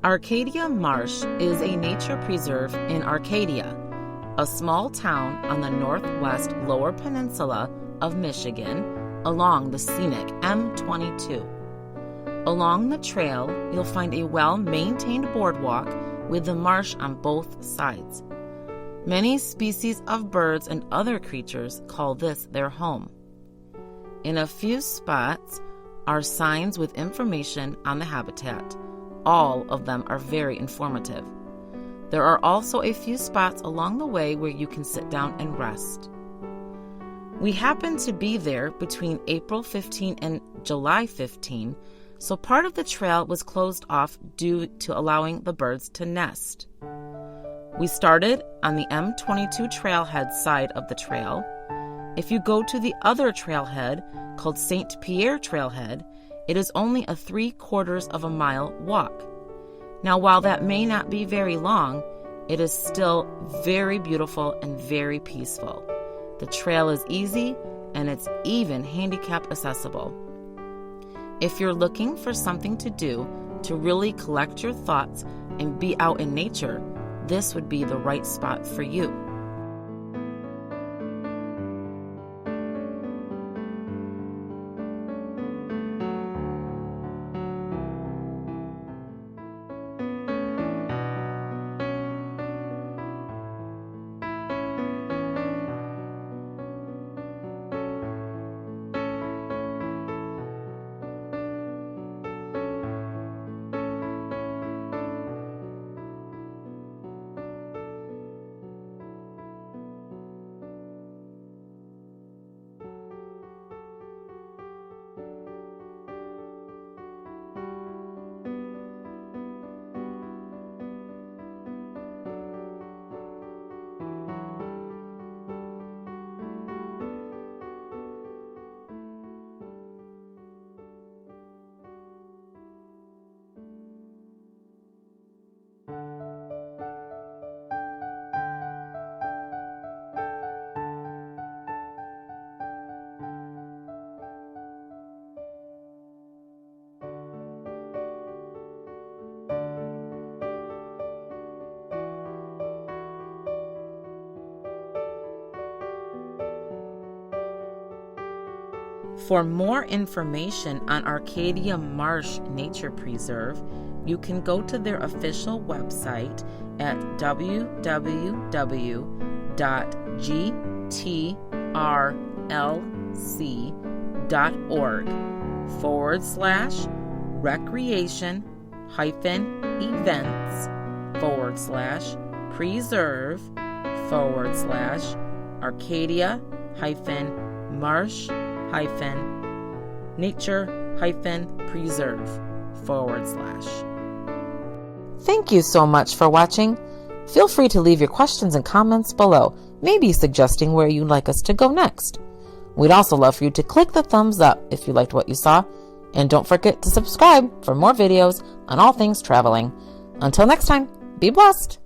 Arcadia Marsh is a nature preserve in Arcadia, a small town on the northwest Lower Peninsula of Michigan along the scenic M22. Along the trail, you'll find a well-maintained boardwalk with the marsh on both sides. Many species of birds and other creatures call this their home. In a few spots are signs with information on the habitat. All of them are very informative. There are also a few spots along the way where you can sit down and rest. We happened to be there between April 15 and July 15, so part of the trail was closed off due to allowing the birds to nest. We started on the M22 trailhead side of the trail. If you go to the other trailhead, called St. Pierre Trailhead, it is only a 3/4 of a mile walk. Now, while that may not be very long, it is still very beautiful and very peaceful. The trail is easy and it's even handicap accessible. If you're looking for something to do to really collect your thoughts and be out in nature, this would be the right spot for you. For more information on Arcadia Marsh Nature Preserve, you can go to their official website at www.gtr-events/preserve/Arcadia-Marsh-nature-preserve/. Thank you so much for watching. Feel free to leave your questions and comments below, maybe suggesting where you'd like us to go next. We'd also love for you to click the thumbs up if you liked what you saw, and don't forget to subscribe for more videos on all things traveling. Until next time, be blessed!